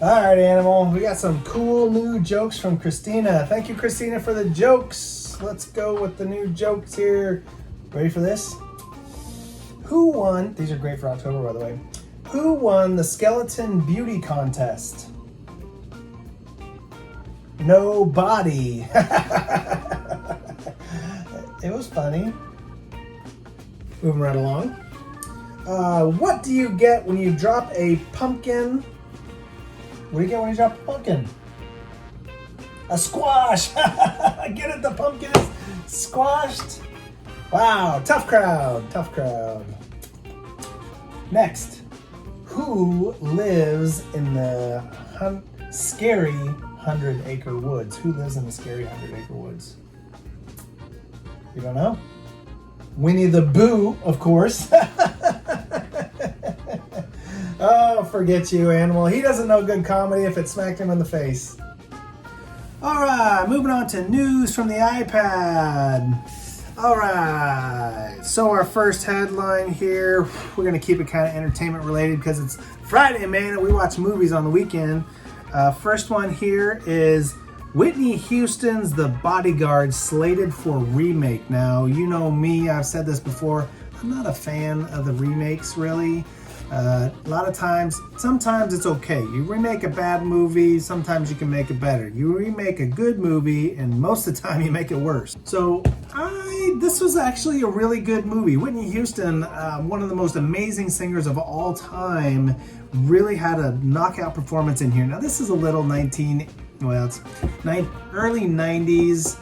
All right, Animal. We got some cool new jokes from Christina. Thank you, Christina, for the jokes. Let's go with the new jokes here. Ready for this? Who won? These are great for October, by the way. Who won the skeleton beauty contest? Nobody. It was funny. Moving right along. What do you get when you drop a pumpkin? What do you get when you drop a pumpkin? A squash. Get it? The pumpkin is squashed. Wow, tough crowd, tough crowd. Next, who lives in the scary 100-acre woods? Who lives in the scary 100-acre woods? You don't know? Winnie the Pooh, of course. Oh, forget you, Animal. He doesn't know good comedy if it smacked him in the face. All right, moving on to news from the iPad. All right, so our first headline here, we're going to keep it kind of entertainment related because it's Friday, man, and we watch movies on the weekend. First one here is Whitney Houston's The Bodyguard slated for remake. Now, you know me, I've said this before, I'm not a fan of the remakes, really. A lot of times, sometimes it's okay. You remake a bad movie, sometimes you can make it better. You remake a good movie, and most of the time you make it worse. So, this was actually a really good movie. Whitney Houston, one of the most amazing singers of all time, really had a knockout performance in here. Now, this is a little early 90s,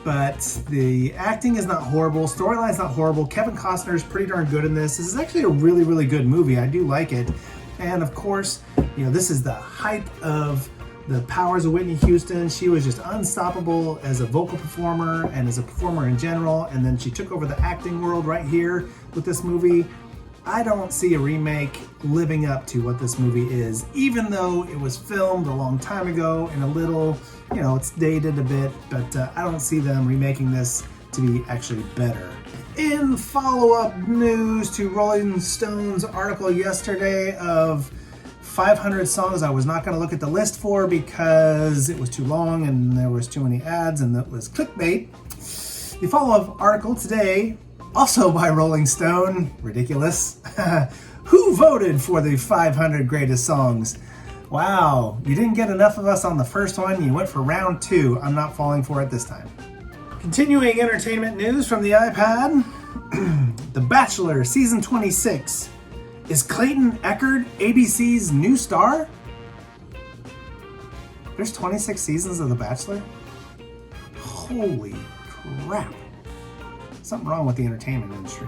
but the acting is not horrible. Storyline's not horrible. Kevin Costner is pretty darn good in this. This is actually a really, really good movie. I do like it. And of course, you know, this is the height of the powers of Whitney Houston. She was just unstoppable as a vocal performer and as a performer in general. And then she took over the acting world right here with this movie. I don't see a remake living up to what this movie is, even though it was filmed a long time ago and a little, you know, it's dated a bit, but I don't see them remaking this to be actually better. In follow-up news to Rolling Stone's article yesterday of 500 songs I was not going to look at the list for because it was too long and there was too many ads and that was clickbait. The follow-up article today, also by Rolling Stone, ridiculous. Who voted for the 500 greatest songs? Wow, you didn't get enough of us on the first one. You went for round 2. I'm not falling for it this time. Continuing entertainment news from the iPad. The Bachelor Season 26. Is Clayton Echard ABC's new star? There's 26 seasons of The Bachelor? Holy crap. Something wrong with the entertainment industry.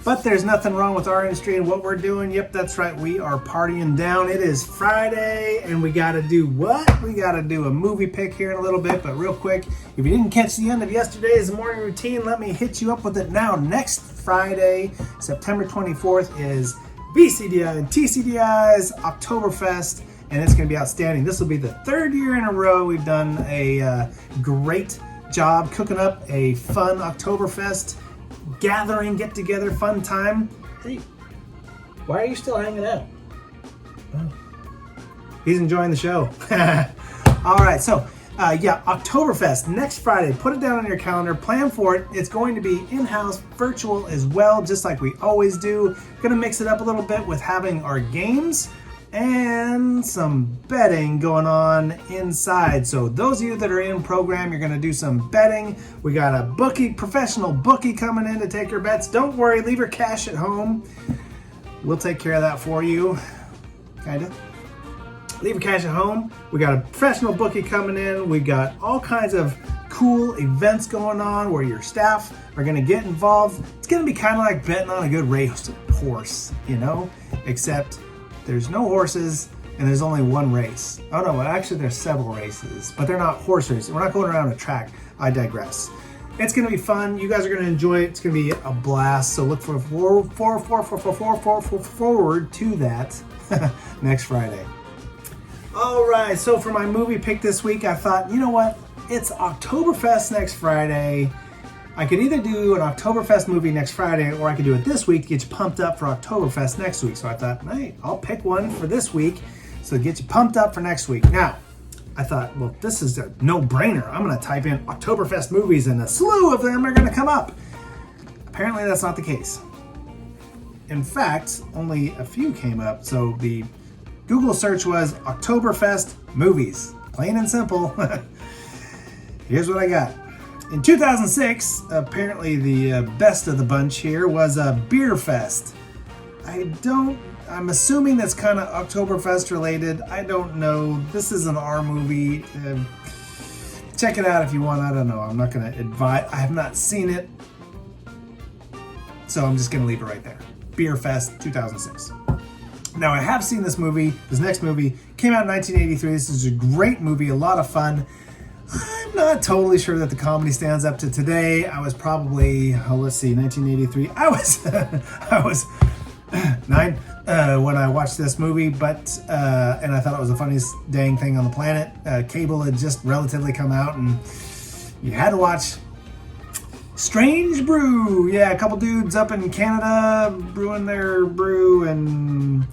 But there's nothing wrong with our industry and what we're doing. Yep, that's right. We are partying down. It is Friday, and we got to do what? We got to do a movie pick here in a little bit. But real quick, if you didn't catch the end of yesterday's morning routine, let me hit you up with it now. Next Friday, September 24th, is VCDI and TCDI's Oktoberfest, and it's going to be outstanding. This will be the 3rd year in a row we've done a great job cooking up a fun Oktoberfest gathering, get together, fun time. Hey, why are you still hanging out? Oh. He's enjoying the show. All right, so yeah, Oktoberfest next Friday. Put it down on your calendar. Plan for it. It's going to be in-house, virtual as well, just like we always do. Gonna mix it up a little bit with having our games and some betting going on inside. So those of you that are in program, you're going to do some betting. We got a bookie, professional bookie coming in to take your bets. Don't worry, leave your cash at home. We'll take care of that for you. Kind of. Leave your cash at home. We got a professional bookie coming in. We got all kinds of cool events going on where your staff are going to get involved. It's going to be kind of like betting on a good race horse, you know, except there's no horses and there's only one race. Oh no, well, actually there's several races, but they're not horse races. We're not going around a track. I digress. It's going to be fun. You guys are going to enjoy it. It's going to be a blast. So look forward to that next Friday. All right, so for my movie pick this week, I thought, you know what? It's Oktoberfest next Friday. I could either do an Oktoberfest movie next Friday, or I could do it this week to get you pumped up for Oktoberfest next week. So I thought, hey, I'll pick one for this week so get you pumped up for next week. Now, I thought, well, this is a no-brainer. I'm going to type in Oktoberfest movies and a slew of them are going to come up. Apparently, that's not the case. In fact, only a few came up. So the Google search was Oktoberfest movies. Plain and simple. Here's what I got. In 2006, apparently the best of the bunch here was Beer Fest. I'm assuming that's kind of Oktoberfest related. I don't know. This is an R movie. Check it out if you want. I don't know. I'm not going to advise. I have not seen it. So I'm just going to leave it right there. Beer Fest 2006. Now, I have seen this movie. This next movie came out in 1983. This is a great movie, a lot of fun. I'm not totally sure that the comedy stands up to today. I was probably, 1983. I was 9 when I watched this movie, but and I thought it was the funniest dang thing on the planet. Cable had just relatively come out, and you had to watch Strange Brew. Yeah, a couple dudes up in Canada brewing their brew and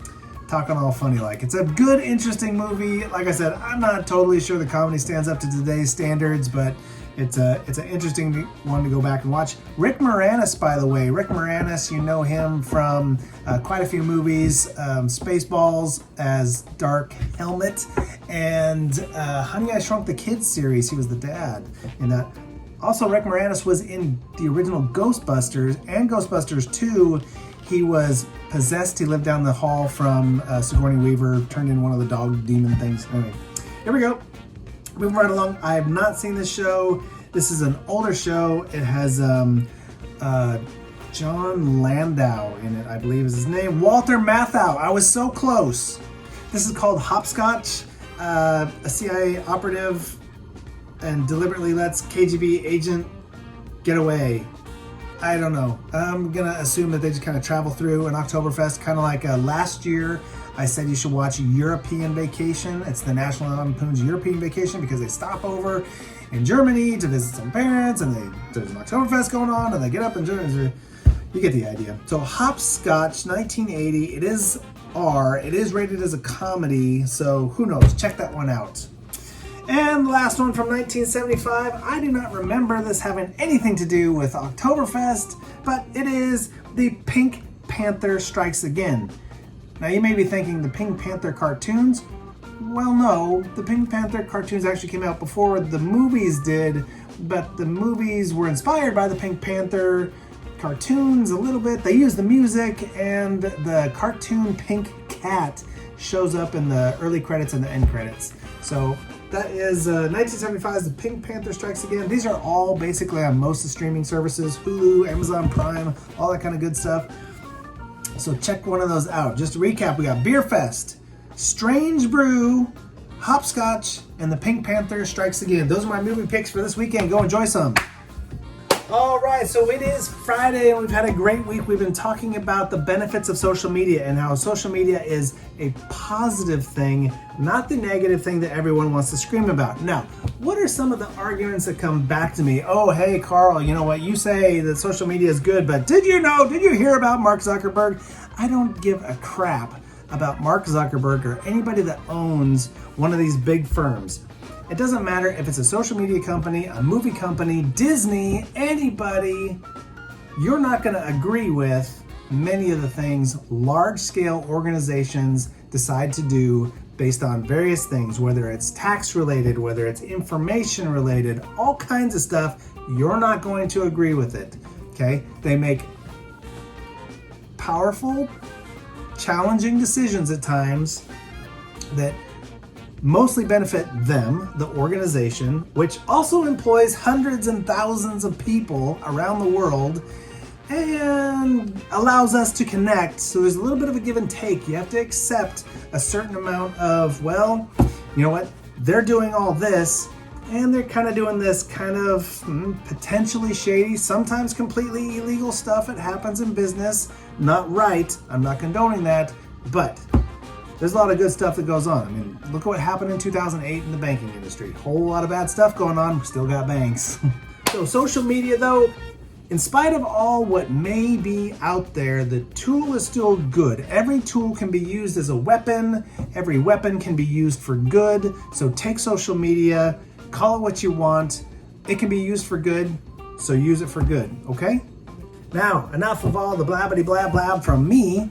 talking all funny like. It's a good, interesting movie. Like I said, I'm not totally sure the comedy stands up to today's standards, but it's an interesting one to go back and watch. Rick Moranis, by the way. Rick Moranis, you know him from quite a few movies. Spaceballs as Dark Helmet, and Honey, I Shrunk the Kids series. He was the dad in that. Also, Rick Moranis was in the original Ghostbusters and Ghostbusters 2. He was possessed. He lived down the hall from Sigourney Weaver, turned in one of the dog demon things. Anyway, here we go. Moving right along. I have not seen this show. This is an older show. It has John Landau in it, I believe is his name. Walter Matthau. I was so close. This is called Hopscotch. A CIA operative and deliberately lets KGB agent get away. I don't know. I'm gonna assume that they just kind of travel through an Oktoberfest, kind of like last year I said you should watch European Vacation. It's the National Lampoon's European Vacation because they stop over in Germany to visit some parents, and there's an Oktoberfest going on, and they get up and do it. You get the idea. So Hopscotch, 1980. It is R. It is rated as a comedy, so who knows? Check that one out. And the last one from 1975, I do not remember this having anything to do with Oktoberfest, but it is The Pink Panther Strikes Again. Now you may be thinking the Pink Panther cartoons? Well, no, the Pink Panther cartoons actually came out before the movies did, but the movies were inspired by the Pink Panther cartoons a little bit. They used the music, and the cartoon Pink Cat shows up in the early credits and the end credits. So that is 1975's The Pink Panther Strikes Again. These are all basically on most of the streaming services, Hulu, Amazon Prime, all that kind of good stuff. So check one of those out. Just to recap, we got Beer Fest, Strange Brew, Hopscotch, and The Pink Panther Strikes Again. Those are my movie picks for this weekend. Go enjoy some. All right, so it is Friday, and we've had a great week. We've been talking about the benefits of social media and how social media is a positive thing, not the negative thing that everyone wants to scream about. Now, what are some of the arguments that come back to me? Oh, hey, Carl, you know what? You say that social media is good, but did you hear about Mark Zuckerberg? I don't give a crap about Mark Zuckerberg or anybody that owns one of these big firms. It doesn't matter if it's a social media company, a movie company, Disney, anybody. You're not going to agree with many of the things large-scale organizations decide to do based on various things, whether it's tax-related, whether it's information-related, all kinds of stuff. You're not going to agree with it, okay? They make powerful, challenging decisions at times that mostly benefit them, the organization, which also employs hundreds and thousands of people around the world and allows us to connect. So there's a little bit of a give and take. You have to accept a certain amount of, well, you know what? They're doing all this, and they're kind of doing this kind of potentially shady, sometimes completely illegal stuff. It happens in business. Not right. I'm not condoning that, but there's a lot of good stuff that goes on. I mean, look at what happened in 2008 in the banking industry. Whole lot of bad stuff going on. We still got banks. So social media, though, In spite of all what may be out there, the tool is still good. Every tool can be used as a weapon. Every weapon can be used for good. So take social media, call it what you want. It can be used for good, so use it for good, okay? Now, enough of all the blabbity blab blab from me.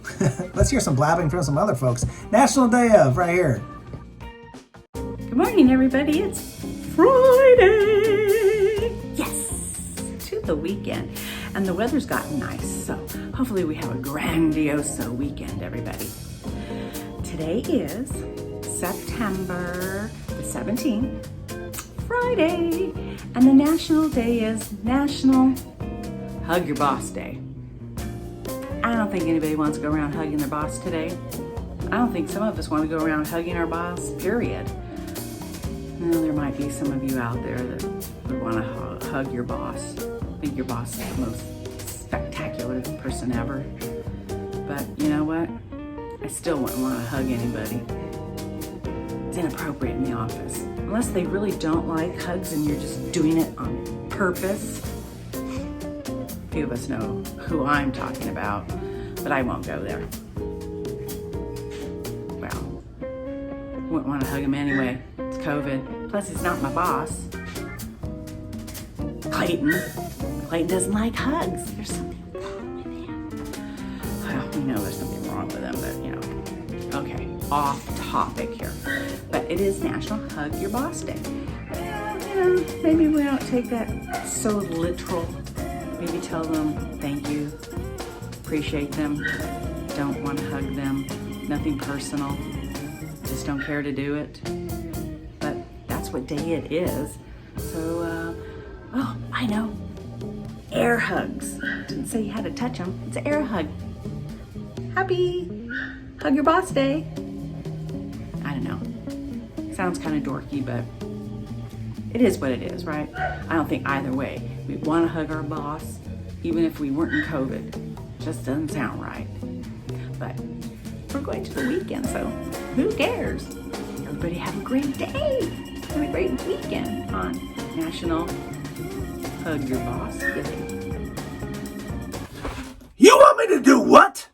Let's hear some blabbing from some other folks. National Day of, right here. Good morning, everybody. It's Friday. Yes, to the weekend. And the weather's gotten nice, so hopefully we have a grandioso weekend, everybody. Today is September the 17th, Friday, and the national day is National Hug Your Boss Day. I don't think anybody wants to go around hugging their boss today. I don't think some of us want to go around hugging our boss, period. Well, there might be some of you out there that would want to hug your boss. I think your boss is the most spectacular person ever. But you know what? I still wouldn't want to hug anybody. It's inappropriate in the office. Unless they really don't like hugs and you're just doing it on purpose. Few of us know who I'm talking about, but I won't go there. Well, wouldn't want to hug him anyway. It's COVID. Plus, he's not my boss. Clayton doesn't like hugs. There's something wrong with him. Well, we know there's something wrong with him, but you know. Okay, off topic here. But it is National Hug Your Boss Day. Maybe we don't take that so literal. Maybe tell them thank you, appreciate them, don't want to hug them, nothing personal, just don't care to do it. But that's what day it is. So, oh, I know, air hugs. Didn't say you had to touch them, it's an air hug. Happy Hug Your Boss Day. I don't know, sounds kind of dorky, but it is what it is, right? I don't think either way. We want to hug our boss, even if we weren't in COVID. Just doesn't sound right. But we're going to the weekend, so who cares? Everybody have a great day and a great weekend on National Hug Your Boss Day. You want me to do what?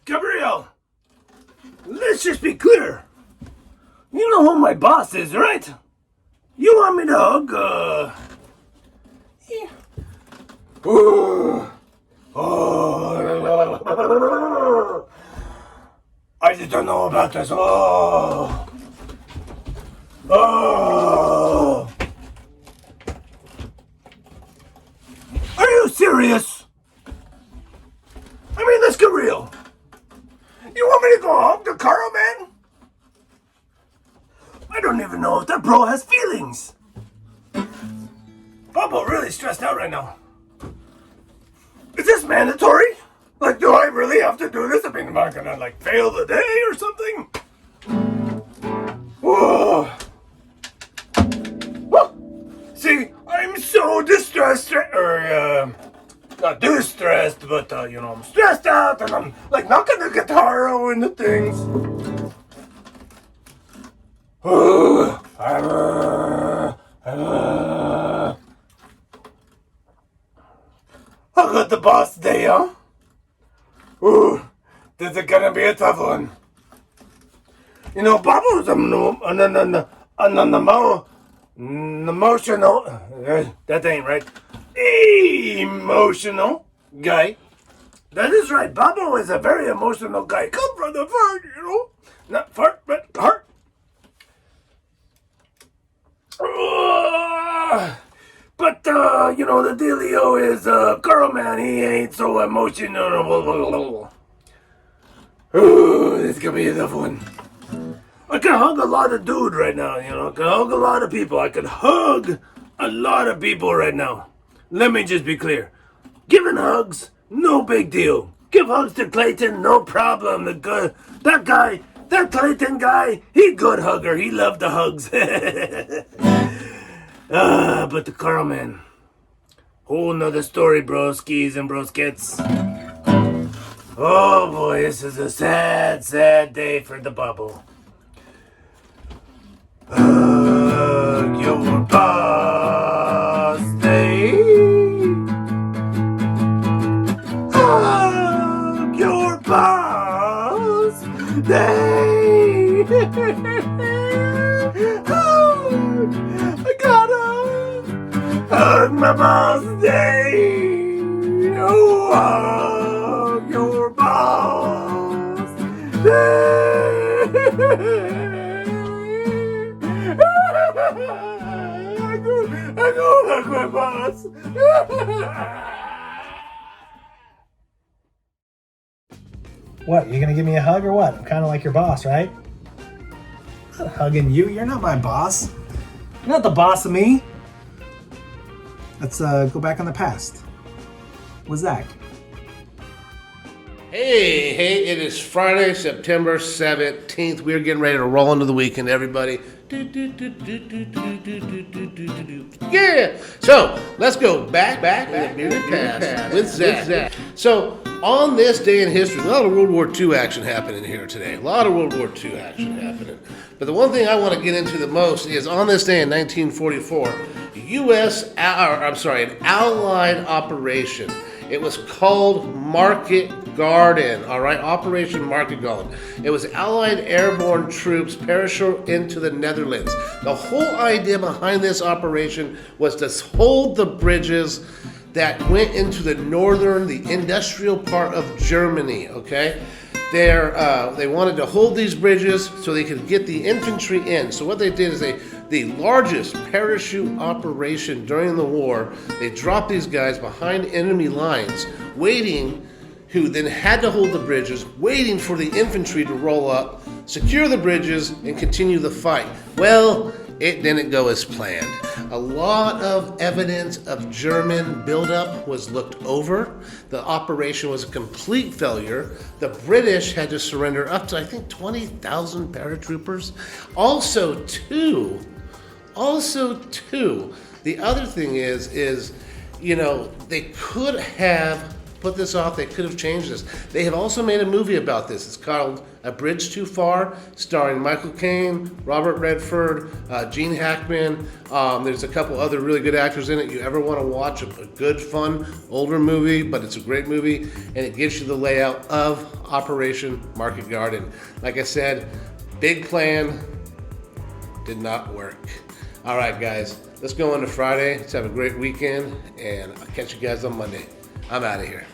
Gabrielle, let's just be clear. You know who my boss is, right? You want me to hug, yeah. I just don't know about this. Are you serious? I mean, let's get real. You want me to go hug the Carl man? I don't even know if that bro has feelings. Bubba really stressed out right now. Is this mandatory? Like, do I really have to do this? I mean, am I gonna, like, fail the day or something? Whoa. Well, see, I'm so distressed, not distressed, but, I'm stressed out and I'm, like, knocking the guitar into things. How good the boss day, huh? Ooh, this is gonna be a tough one. You know, Bubba's an emotional, that ain't right, emotional guy. That is right, Bubba is a very emotional guy. Come from the heart, not fart, but heart. But, the dealio is, Carl man, he ain't so emotional. Ooh, this could be a tough one. I can hug a lot of dude right now, I can hug a lot of people. I can hug a lot of people right now. Let me just be clear. Giving hugs, no big deal. Give hugs to Clayton, no problem. That Clayton guy, he good hugger. He loved the hugs. But the Carl man, whole nother story, broskies and broskets. Oh boy, this is a sad, sad day for the bubble. Hug your boss. Hug my boss today. Oh, hug your boss. I go hug my boss. What, you gonna give me a hug or what? I'm kind of like your boss, right? I'm not hugging you. You're not my boss. You're not the boss of me. Let's go back on the past. What's Zach? Hey, it is Friday, September 17th. We're getting ready to roll into the weekend, everybody. Yeah! So, let's go back in the bearded past with Zach. So, on this day in history, a lot of World War II action happening here today. A lot of World War II action happening. But the one thing I want to get into the most is on this day in 1944, an Allied operation. It was called Market Garden, all right? Operation Market Garden. It was Allied airborne troops parachute into the Netherlands. The whole idea behind this operation was to hold the bridges that went into the industrial part of Germany, okay? They wanted to hold these bridges so they could get the infantry in. So what they did is the largest parachute operation during the war, they dropped these guys behind enemy lines, who then had to hold the bridges, waiting for the infantry to roll up, secure the bridges, and continue the fight. Well, it didn't go as planned. A lot of evidence of German buildup was looked over. The operation was a complete failure. The British had to surrender up to, I think, 20,000 paratroopers. Also, the other thing is, they could have put this off. They could have changed this. They have also made a movie about this. It's called A Bridge Too Far, starring Michael Caine, Robert Redford, Gene Hackman. There's a couple other really good actors in it. You ever want to watch a good, fun, older movie, but it's a great movie, and it gives you the layout of Operation Market Garden. Like I said, big plan, did not work. All right, guys, let's go into Friday. Let's have a great weekend, and I'll catch you guys on Monday. I'm out of here.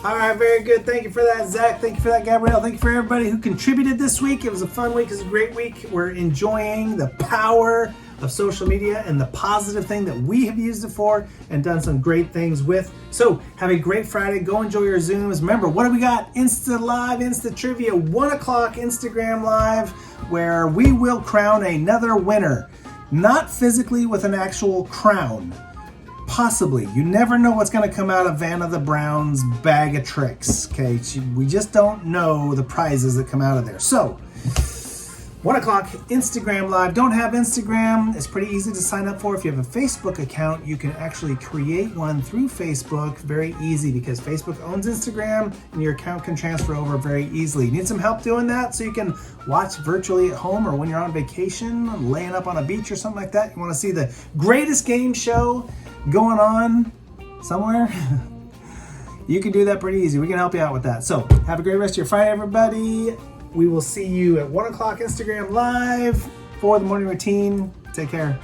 All right, very good. Thank you for that, Zach. Thank you for that, Gabrielle. Thank you for everybody who contributed this week. It was a fun week. It was a great week. We're enjoying the power of social media and the positive thing that we have used it for and done some great things with. So have a great Friday. Go enjoy your Zooms. Remember, what do we got? Insta Live, Insta Trivia, 1 o'clock Instagram Live, where we will crown another winner. Not physically with an actual crown. Possibly. You never know what's going to come out of Vanna the Brown's bag of tricks. Okay, we just don't know the prizes that come out of there. So, 1 o'clock Instagram Live. Don't have Instagram. It's pretty easy to sign up for. If you have a Facebook account, you can actually create one through Facebook. Very easy because Facebook owns Instagram and your account can transfer over very easily. You need some help doing that so you can watch virtually at home or when you're on vacation, laying up on a beach or something like that. You want to see the greatest game show going on somewhere, you can do that pretty easy. We can help you out with that. So have a great rest of your Friday, everybody. We will see you at 1 o'clock Instagram Live for the morning routine. Take care.